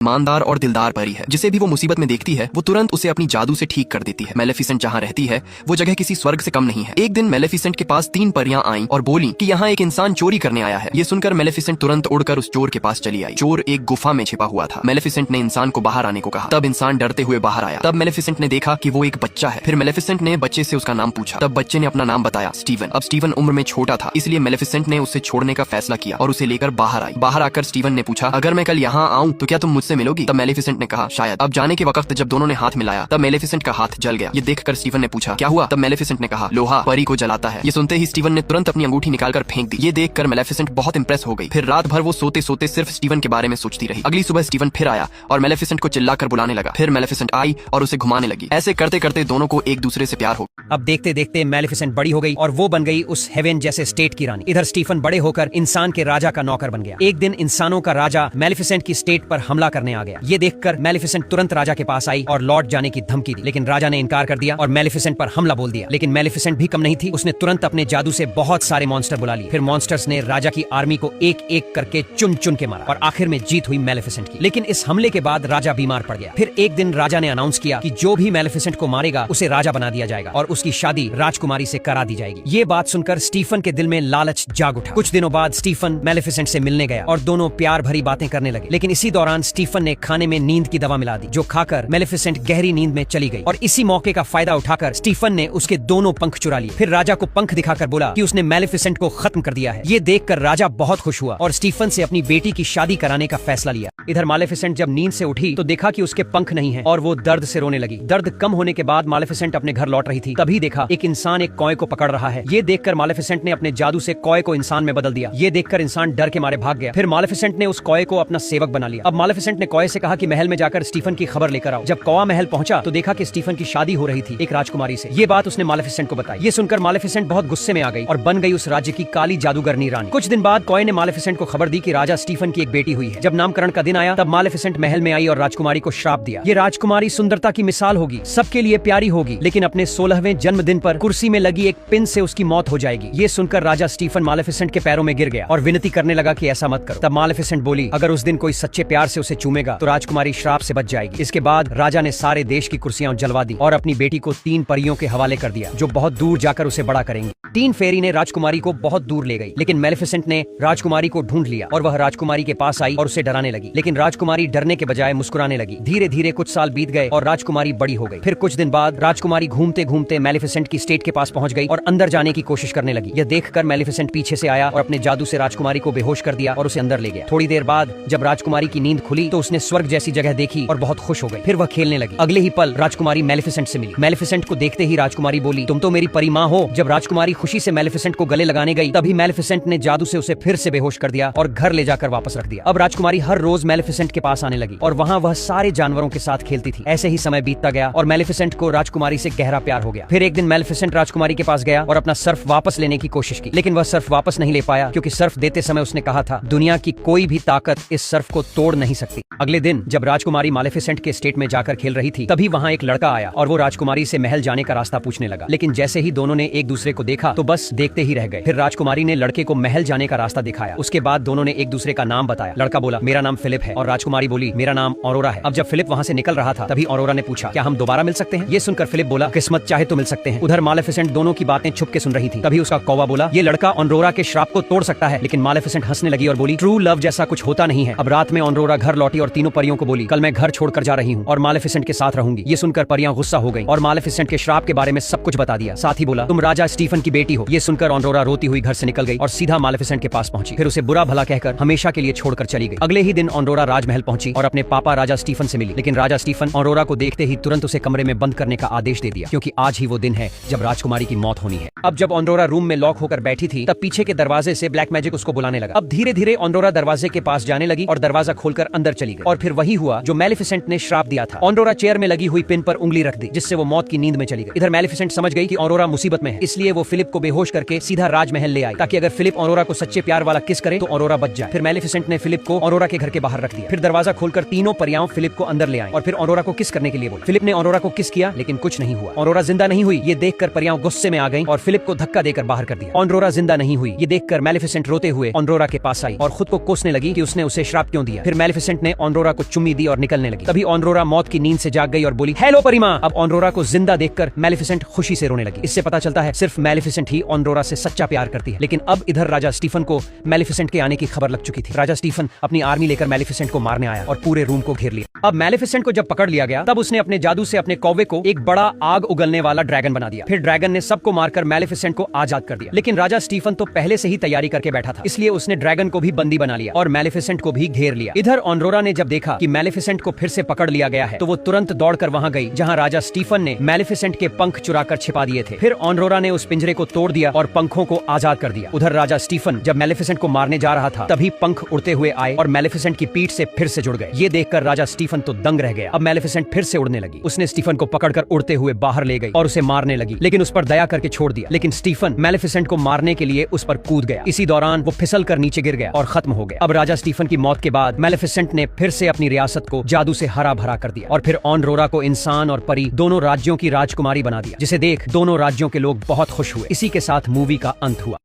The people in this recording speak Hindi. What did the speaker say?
ईमानदार और दिलदार परी है। जिसे भी वो मुसीबत में देखती है वो तुरंत उसे अपनी जादू से ठीक कर देती है। मेलेफिसेंट जहाँ रहती है वो जगह किसी स्वर्ग से कम नहीं है। एक दिन मेलेफिसेंट के पास 3 परियां आईं और बोली कि यहाँ एक इंसान चोरी करने आया है। ये सुनकर मेलेफिसेंट तुरंत उड़कर उस चोर के पास चली आई। चोर एक गुफा में छिपा हुआ था। मेलेफिसेंट ने इंसान को बाहर आने को कहा। तब इंसान डरते हुए बाहर आया। तब मेलेफिसेंट ने देखा कि वो एक बच्चा है। फिर मेलेफिसेंट ने बच्चे से उसका नाम पूछा। तब बच्चे ने अपना नाम बताया, स्टीवन। अब स्टीवन उम्र में छोटा था, इसलिए मेलेफिसेंट ने उसे छोड़ने का फैसला किया और उसे लेकर बाहर आई। बाहर आकर स्टीवन ने पूछा, अगर मैं कल यहाँ आऊँ तो क्या तुम मुझसे मिलोगी? तब मेलेफिसेंट ने कहा, शायद। अब जाने के वक्त जब दोनों ने हाथ मिलाया तब मेलेफिसेंट का हाथ जल गया। ये देखकर स्टीवन ने पूछा, क्या हुआ? तब मेलेफिसेंट ने कहा, लोहा परी को जलाता है। ये सुनते ही स्टीवन ने तुरंत अपनी अंगूठी निकालकर फेंक दी। ये देखकर मेलेफिसेंट बहुत इंप्रेस हो गई। फिर रात भर वो सोते सोते सिर्फ स्टीवन के बारे में सोचती रही। अगली सुबह स्टीवन फिर आया और मेलेफिसेंट को चिल्लाकर बुलाने लगा। फिर मेलेफिसेंट आई और उसे घुमाने लगी। ऐसे करते करते दोनों को एक दूसरे से प्यार हो। अब देखते देखते मेलेफिसेंट बड़ी हो गई और वो बन गई उस हेवन जैसे स्टेट की रानी। इधर स्टीफन बड़े होकर इंसान के राजा का नौकर बन गया। एक दिन इंसानों का राजा मेलेफिसेंट की स्टेट पर हमला करने आ गया। ये देखकर मेलेफिसेंट तुरंत राजा के पास आई और लौट जाने की धमकी दी, लेकिन राजा ने इनकार कर दिया और मेलेफिसेंट पर हमला बोल दिया। लेकिन मेलेफिसेंट भी कम नहीं थी, उसने तुरंत अपने जादू से बहुत सारे मॉन्स्टर बुला लिए। फिर मॉन्स्टर्स ने राजा की आर्मी को एक एक करके चुन चुन के मारा और आखिर में जीत हुई मेलेफिसेंट की। लेकिन इस हमले के बाद राजा बीमार पड़ गया। फिर एक दिन राजा ने अनाउंस किया कि जो भी मेलेफिसेंट को मारेगा उसे राजा बना दिया जाएगा और उसकी शादी राजकुमारी से करा दी जाएगी। ये बात सुनकर स्टीफन के दिल में लालच जाग उठा। कुछ दिनों बाद स्टीफन मेलेफिसेंट से मिलने गया और दोनों प्यार भरी बातें करने लगे। लेकिन इसी दौरान स्टीफन ने खाने में नींद की दवा मिला दी, जो खाकर मेलेफिसेंट गहरी नींद में चली गई। और इसी मौके का फायदा उठाकर स्टीफन ने उसके दोनों पंख चुरा लिए। फिर राजा को पंख दिखाकर बोला कि उसने मेलेफिसेंट को खत्म कर दिया है। ये देखकर राजा बहुत खुश हुआ और स्टीफन से अपनी बेटी की शादी कराने का फैसला लिया। इधर मेलेफिसेंट जब नींद से उठी तो देखा कि उसके पंख नहीं है और वो दर्द से रोने लगी। दर्द कम होने के बाद मेलेफिसेंट अपने घर लौट रही थी, तभी देखा एक इंसान एक कौए को पकड़ रहा है। ये देखकर मेलेफिसेंट ने अपने जादू से कौए को इंसान में बदल दिया। ये देखकर इंसान डर के मारे भाग गया। फिर मेलेफिसेंट ने उस कौए को अपना सेवक बना लिया। अब मेलेफिसेंट ने कौए से कहा कि महल में जाकर स्टीफन की खबर लेकर आओ। जब कौआ महल पहुंचा तो देखा कि स्टीफन की शादी हो रही थी एक राजकुमारी से। ये बात उसने मेलेफिसेंट को बताई। ये सुनकर मेलेफिसेंट बहुत गुस्से में आ गई और बन गई उस राज्य की काली जादूगरनी रानी। कुछ दिन बाद कौए ने मेलेफिसेंट को खबर दी कि राजा स्टीफन की एक बेटी हुई है। जब नामकरण का दिन आया तब मेलेफिसेंट महल में आई और राजकुमारी को श्राप दिया। ये राजकुमारी सुंदरता की मिसाल होगी, सबके लिए प्यारी होगी, लेकिन अपने 16वें जन्मदिन पर कुर्सी में लगी एक पिन से उसकी मौत हो जाएगी। ये सुनकर राजा स्टीफन मेलेफिसेंट के पैरों में गिर गया और विनती करने लगा कि ऐसा मत करो। तब मेलेफिसेंट बोली, अगर उस दिन कोई सच्चे प्यार से उसे चूमेगा तो राजकुमारी श्राप से बच जाएगी। इसके बाद राजा ने सारे देश की कुर्सियां जलवा दी और अपनी बेटी को 3 परियों के हवाले कर दिया, जो बहुत दूर जाकर उसे बड़ा करेंगी। 3 फेरी ने राजकुमारी को बहुत दूर ले गई, लेकिन मेलेफिसेंट ने राजकुमारी को ढूंढ लिया और वह राजकुमारी के पास आई और उसे डराने लगी। लेकिन राजकुमारी डरने के बजाय मुस्कुराने लगी। धीरे धीरे कुछ साल बीत गए और राजकुमारी बड़ी हो गई। फिर कुछ दिन बाद राजकुमारी घूमते घूमते मेलेफिसेंट की स्टेट के पास पहुंच गई और अंदर जाने की कोशिश करने लगी। यह देखकर मेलेफिसेंट पीछे से आया और अपने जादू से राजकुमारी को बेहोश कर दिया और उसे अंदर ले गया। थोड़ी देर बाद जब राजकुमारी की नींद खुली तो उसने स्वर्ग जैसी जगह देखी और बहुत खुश हो गई। फिर वह खेलने लगी। अगले ही पल राजकुमारी मेलेफिसेंट से मिली। मेलेफिसेंट को देखते ही राजकुमारी बोली, तुम तो मेरी परी माँ हो। जब राजकुमारी खुशी से मेलेफिसेंट को गले लगाने गई तभी मेलेफिसेंट ने जादू से उसे फिर से बेहोश कर दिया और घर ले जाकर वापस रख दिया। अब राजकुमारी हर रोज मेलेफिसेंट के पास आने लगी और वहाँ वह सारे जानवरों के साथ खेलती थी। ऐसे ही समय बीतता गया और मेलेफिसेंट को राजकुमारी से गहरा प्यार हो गया। फिर एक दिन मेलेफिसेंट राजकुमारी के पास गया और अपना सर्फ वापस लेने की कोशिश की, लेकिन वह सर्फ वापस नहीं ले पाया, क्योंकि सर्फ देते समय उसने कहा था, दुनिया की कोई भी ताकत इस सर्फ को तोड़ नहीं सकती। अगले दिन जब राजकुमारी मेलेफिसेंट के स्टेट में जाकर खेल रही थी तभी वहाँ एक लड़का आया और वो राजकुमारी से महल जाने का रास्ता पूछने लगा। लेकिन जैसे ही दोनों ने एक दूसरे को देखा तो बस देखते ही रह गए। फिर राजकुमारी ने लड़के को महल जाने का रास्ता दिखाया। उसके बाद दोनों ने एक दूसरे का नाम बताया। लड़का बोला, मेरा नाम फिलिप है, और राजकुमारी बोली, मेरा नाम ऑरोरा है। अब जब फिलिप वहाँ से निकल रहा था तभी ऑरोरा ने पूछा, क्या हम दोबारा मिल सकते हैं? ये सुनकर फिलिप बोला, किस्मत चाहे तो मिल सकते हैं। उधर मेलेफिसेंट दोनों की बातें छुप के सुन रही थी। तभी उसका कौवा बोला, ये लड़का ऑरोरा के श्राप को तोड़ सकता है। लेकिन मेलेफिसेंट हंसने लगी और बोली, ट्रू लव जैसा कुछ होता नहीं है। अब रात में ऑरोरा घर लौटी और तीनों परियों को बोली, कल मैं घर छोड़कर जा रही हूँ और मेलेफिसेंट के साथ रहूंगी। ये सुनकर परियां गुस्सा हो गई और मेलेफिसेंट के श्राप के बारे में सब कुछ बता दिया। साथ ही बोला, तुम राजा स्टीफन की बेटी हो। ये सुनकर ऑरोरा रोती हुई घर से निकल गई और सीधा मेलेफिसेंट के पास पहुंची। फिर उसे बुरा भला कहकर हमेशा के लिए छोड़कर चली गई। अगले ही दिन ऑरोरा राजमहल पहुंची और अपने पापा राजा स्टीफन से मिली। लेकिन राजा स्टीफन ऑरोरा को देखते ही तुरंत उसे कमरे में बंद करने का आदेश दे दिया, क्योंकि आज ही वो दिन है जब राजकुमारी की मौत होनी है। अब जब ऑरोरा रूम में लॉक होकर बैठी थी तब पीछे के दरवाजे से ब्लैक मैजिक उसको बुलाने लगा। अब धीरे धीरे ऑरोरा दरवाजे के पास जाने लगी और दरवाजा खोलकर अंदर चली गई। और फिर वही हुआ जो मेलेफिसेंट ने श्राप दिया था। ऑरोरा चेयर में लगी हुई पिन पर उंगली रख दी, जिससे वो मौत की नींद में चली गई। इधर मेलेफिसेंट समझ गई कि ऑरोरा मुसीबत में है, इसलिए वो फिलिप को बेहोश करके सीधा राजमहल ले आई, ताकि अगर फिलिप ऑरोरा को सच्चे प्यार वाला किस करे तो ऑरोरा बच जाए। फिर मेलेफिसेंट ने फिलिप को ऑरोरा के घर के बाहर रख दिया। फिर दरवाजा खोलकर तीनों परियां फिलिप को अंदर ले आई और फिर ऑरोरा को किस करने के लिए बोली। फिलिप ने ऑरोरा को किस किया, लेकिन कुछ नहीं हुआ। ऑरोरा जिंदा नहीं हुई। ये देखकर परियां गुस्से में आ गईं और फिलिप को धक्का देकर बाहर कर दिया। ऑरोरा जिंदा नहीं हुई। ये देखकर मेलेफिसेंट रोते हुए ऑरोरा के पास आई और खुद को कोसने लगी कि उसने उसे श्राप क्यों दिया। फिर मेलेफिसेंट ने ऑनरोरा को चुम्मी दी और निकलने लगी। तभी ऑनरोरा मौत की नींद से जाग गई और बोली, हेलो परिमा। अब ऑनरोरा को जिंदा देखकर मैलेफिसेंट खुशी से रोने लगी। इससे पता चलता है सिर्फ मैलेफिसेंट ही ऑनरोरा से सच्चा प्यार करती है। लेकिन अब इधर राजा स्टीफन को मैलेफिसेंट के आने की खबर लग चुकी थी। राजा स्टीफन अपनी आर्मी लेकर मैलेफिसेंट को मारने आया और पूरे रूम को घेर लिया। अब मैलेफिसेंट को जब पकड़ लिया गया तब उसने अपने जादू से अपने कौवे को एक बड़ा आग उगलने वाला ड्रैगन बना दिया। फिर ड्रैगन ने सबको मारकर मैलेफिसेंट को आजाद कर दिया। लेकिन राजा स्टीफन तो पहले से ही तैयारी करके बैठा था, इसलिए उसने ड्रैगन को भी बंदी बना लिया और मैलेफिसेंट को भी घेर लिया। इधर ऑनरोरा ने जब देखा कि मैलेफिसेंट को फिर से पकड़ लिया गया है तो वो तुरंत दौड़कर वहां गई जहां राजा स्टीफन ने मैलेफिसेंट के पंख चुराकर छिपा दिए थे। फिर ऑनरोरा ने उस पिंजरे को तोड़ दिया और पंखों को आजाद कर दिया। उधर राजा स्टीफन जब मैलेफिसेंट को मारने जा रहा था तभी पंख उड़ते हुए आए और मैलेफिसेंट की पीठ से फिर से जुड़ गए। ये देखकर राजा स्टीफन तो दंग रह गया। अब मैलेफिसेंट फिर से उड़ने लगी। उसने स्टीफन को पकड़कर उड़ते हुए बाहर ले गई और उसे मारने लगी, लेकिन उस पर दया करके छोड़ दिया। लेकिन स्टीफन मैलेफिसेंट को मारने के लिए उस पर कूद गया। इसी दौरान वो फिसल कर नीचे गिर गया और खत्म हो गया। अब राजा स्टीफन की मौत के बाद मैलेफिसेंट ने फिर से अपनी रियासत को जादू से हरा भरा कर दिया और फिर ऑनरोरा को इंसान और परी दोनों राज्यों की राजकुमारी बना दिया, जिसे देख दोनों राज्यों के लोग बहुत खुश हुए। इसी के साथ मूवी का अंत हुआ।